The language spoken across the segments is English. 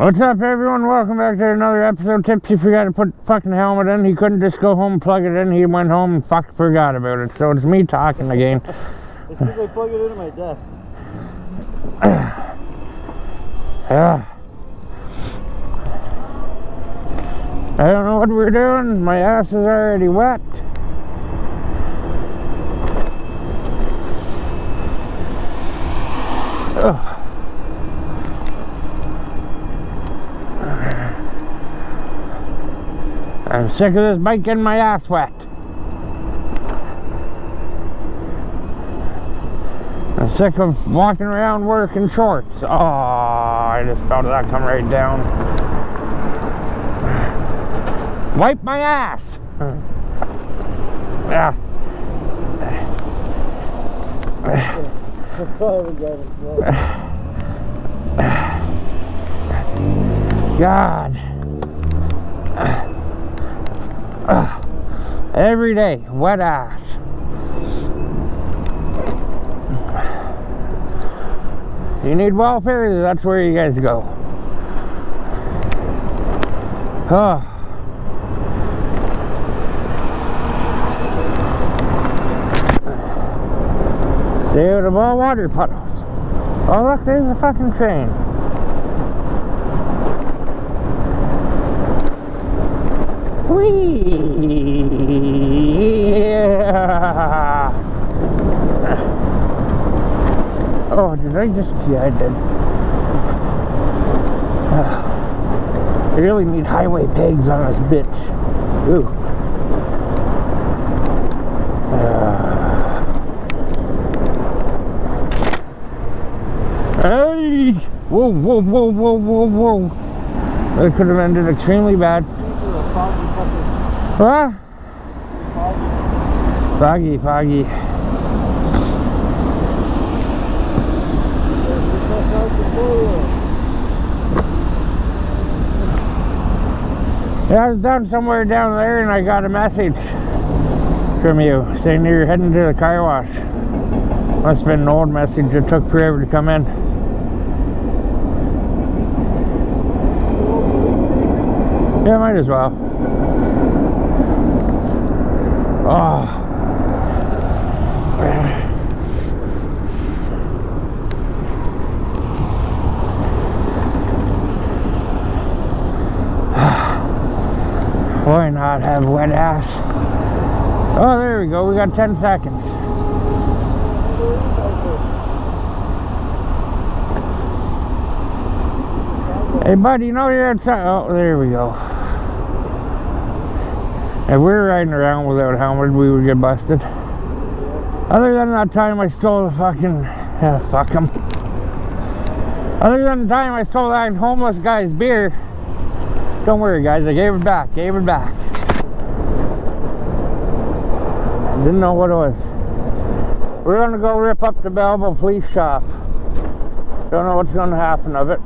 What's up, everyone? Welcome back to another episode. Tipsy forgot to put the fucking helmet in. He couldn't just go home and plug it in. He went home and fucking forgot about it. So it's me talking again. It's because I plug it into my desk. Yeah. I don't know what we're doing. My ass is already wet. Ugh. I'm sick of this bike getting my ass wet. I'm sick of walking around work in shorts. Oh, I just felt that come right down. Wipe my ass. Yeah. God. Every day, wet ass. You need welfare, that's where you guys go. Oh. See the ball water puddles. Oh look, there's a fucking train. Whee! Yeah. Oh, did I just? Yeah, I did. I really need highway pegs on this bitch. Ooh. Hey! Whoa, whoa, whoa, whoa, whoa, whoa. That could have ended extremely bad. What? Foggy, foggy. Yeah, I was down somewhere down there and I got a message from you saying you're heading to the car wash. Must have been an old message. It took forever to come in. Yeah, might as well. Oh. Why not have wet ass? Oh, there we go. We got 10 seconds. Hey, buddy, you know you're outside. Oh, there we go. If we were riding around without a helmet, we would get busted. Other than that time I stole the fucking... Yeah, fuck him. Other than the time I stole that homeless guy's beer, don't worry, guys, I gave it back, I didn't know what it was. We're gonna go rip up the Belleville police shop. Don't know what's gonna happen of it.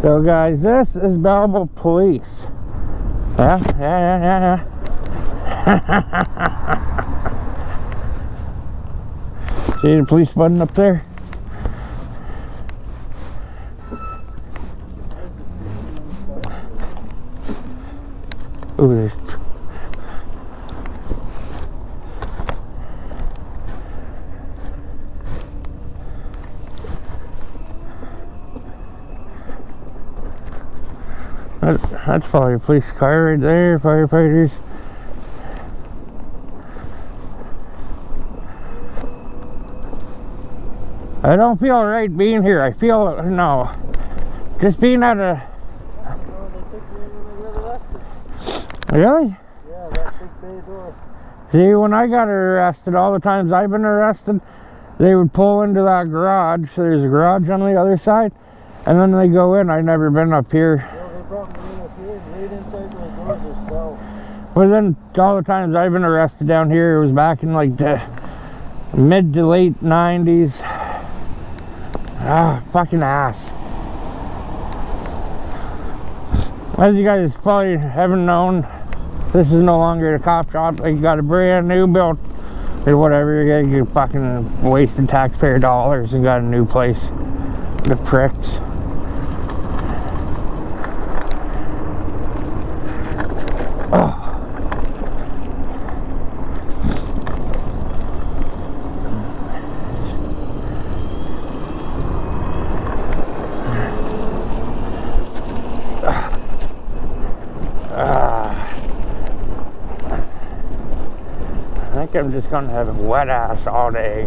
So guys, this is Belleville Police. Yeah. See the police button up there? Ooh, there's... That's probably a police car right there, firefighters. I don't feel right being here. I feel, no. Just being at a... No, they took me in when they got arrested. Really? Yeah, that big bay door. See, when I got arrested, all the times I've been arrested, they would pull into that garage. So there's a garage on the other side. And then they go in. I've never been up here. Well, they brought me in up here, right inside those doors themselves. Well, then all the times I've been arrested down here, it was back in like the mid to late 90s. Ah, fucking ass. As you guys probably haven't known, this is no longer a cop shop. They got a brand new built or whatever. You fucking wasted taxpayer dollars and got a new place. The pricks. Oh. I think I'm just gonna have a wet ass all day.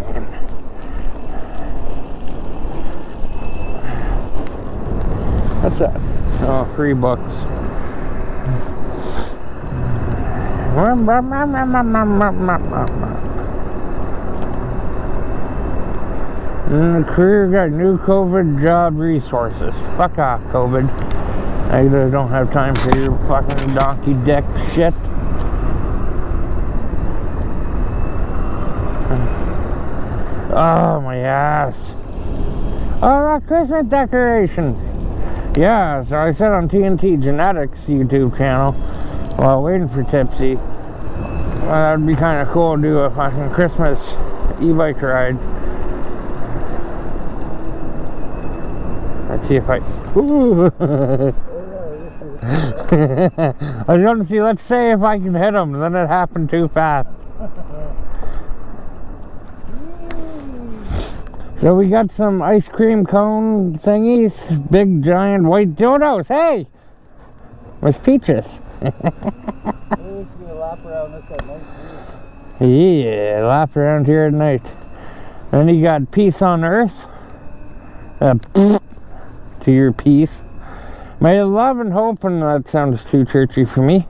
What's that? Oh, free books. And the career got new COVID job resources. Fuck off, COVID. I don't have time for your fucking donkey dick shit. Oh, my ass. Oh, that Christmas decorations. Yeah, so I said on TNT Genetics YouTube channel, while waiting for Tipsy, well, that'd be kind of cool to do a fucking Christmas e-bike ride. Let's see if I... Ooh. I was going to see, let's say if I can hit him, then it happened too fast. So we got some ice cream cone thingies, big giant white dildos. Hey! Miss Peaches. Lap around this at night too. Yeah, lap around here at night. Then you got peace on earth. To your peace. May love and hope, and that sounds too churchy for me.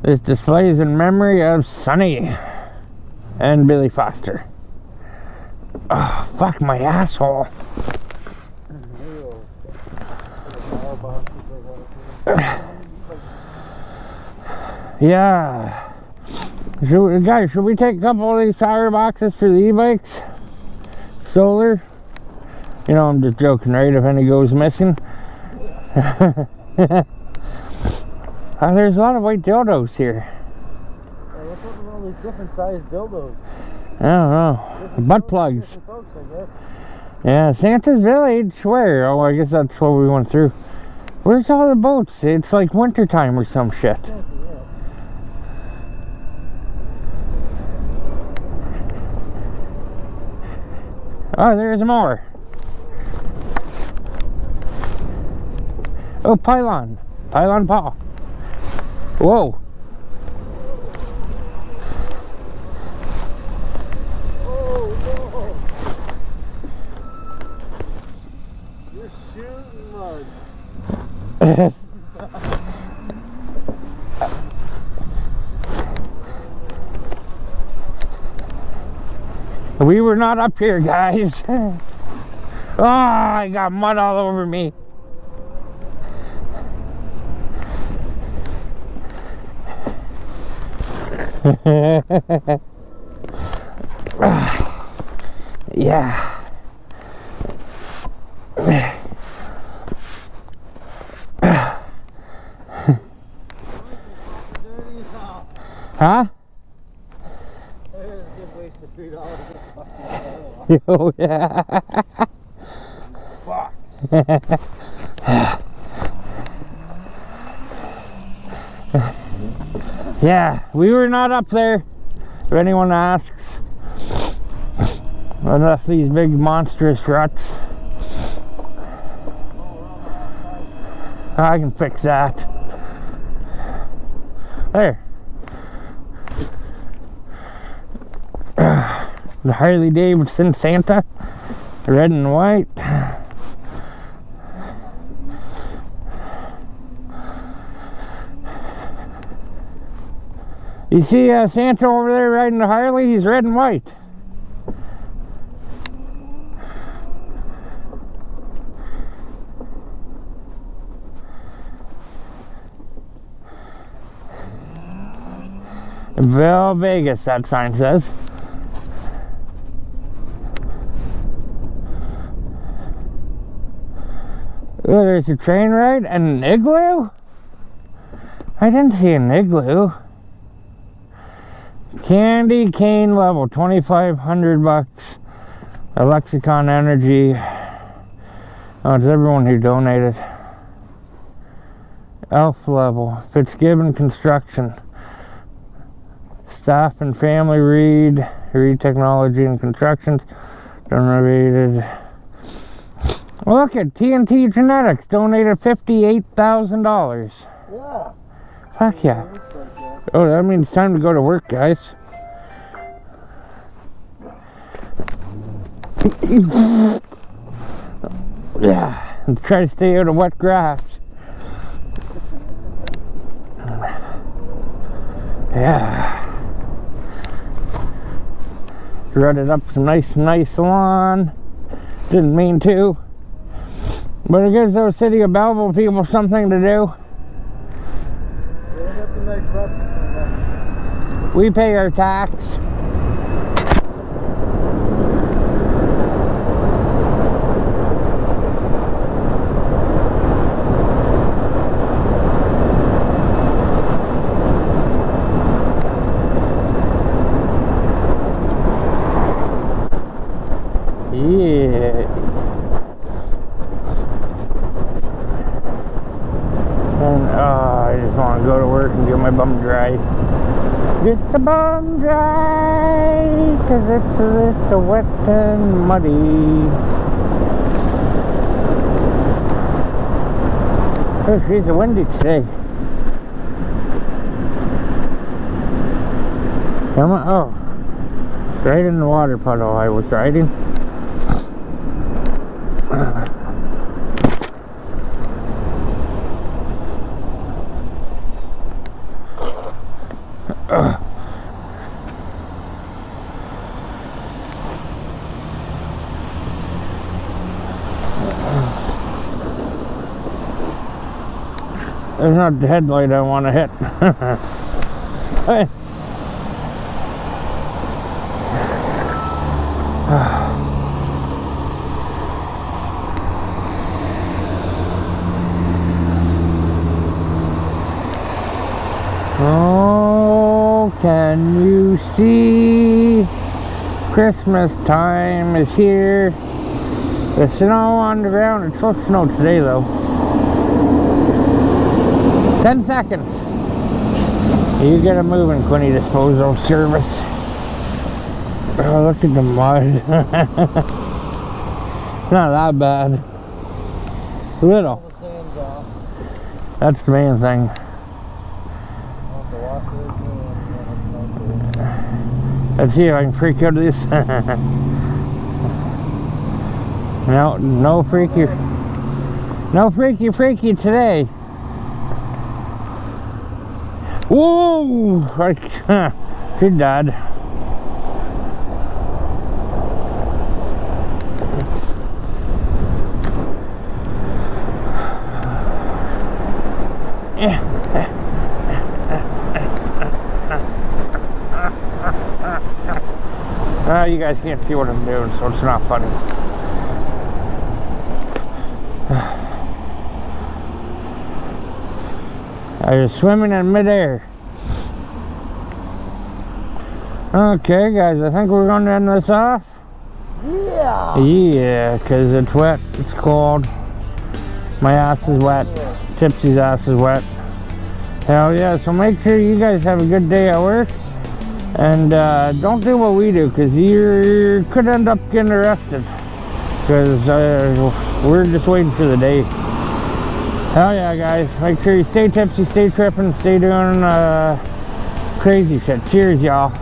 This displays in memory of Sonny and Billy Foster. Oh, fuck my asshole. Yeah. Guys, should we take a couple of these power boxes for the e-bikes? Solar? You know, I'm just joking, right? If any goes missing. Oh, there's a lot of white dildos here. What's up with all these different sized dildos? I don't know. Butt plugs. Folks, I guess. Yeah, Santa's Village. Where? Oh, I guess that's what we went through. Where's all the boats? It's like wintertime or some shit. Oh, there's more. Oh, pylon. Pylon paw. Whoa. Oh, no. You're shooting mud. We were not up here, guys. Oh, I got mud all over me. Yeah. Huh? Oh yeah. Fuck. Yeah, we were not up there. If anyone asks, I left these big monstrous ruts. I can fix that. There. The Harley Davidson Santa, red and white. You see Santa over there riding the Harley? He's red and white. Vel Vegas, that sign says. Oh, there's a train ride and an igloo? I didn't see an igloo. Candy cane level, $2,500. A Lexicon Energy. Oh, it's everyone who donated. Elf level, Fitzgibbon Construction. Staff and family Reed Technology and Constructions. Donated. Well, look at TNT Genetics donated $58,000. Yeah. Fuck yeah. Oh, that means it's time to go to work, guys. Yeah, and try to stay out of wet grass. Yeah. Rutted up some nice lawn. Didn't mean to. But it gives those City of Belleville people something to do. Yeah, that's a nice rub. We pay our tax. Yeah. And I just want to go to work and get my bum dry. Get the bum dry, 'cause it's a little wet and muddy. Oh, she's windy today. Come on. Oh, right in the water puddle I was riding. There's not the headlight I want to hit. Hey. Oh, can you see? Christmas time is here. The snow on the ground. It's supposed to snow today though. 10 seconds. You get a moving, Quinny Disposal Service. Oh, look at the mud. Not that bad. Little. All the sand's off. That's the main thing. Let's see if I can freak out of this. No freaky. No freaky today. Whoa! She died. You guys can't see what I'm doing, so it's not funny. I was swimming in midair. Okay, guys, I think we're going to end this off. Yeah! Yeah, because it's wet, it's cold. My ass is wet. Tipsy's ass is wet. Hell yeah, so make sure you guys have a good day at work. And don't do what we do, because you could end up getting arrested. Because we're just waiting for the day. Hell yeah, guys. Make sure you stay tipsy, stay tripping, stay doing crazy shit. Cheers, y'all.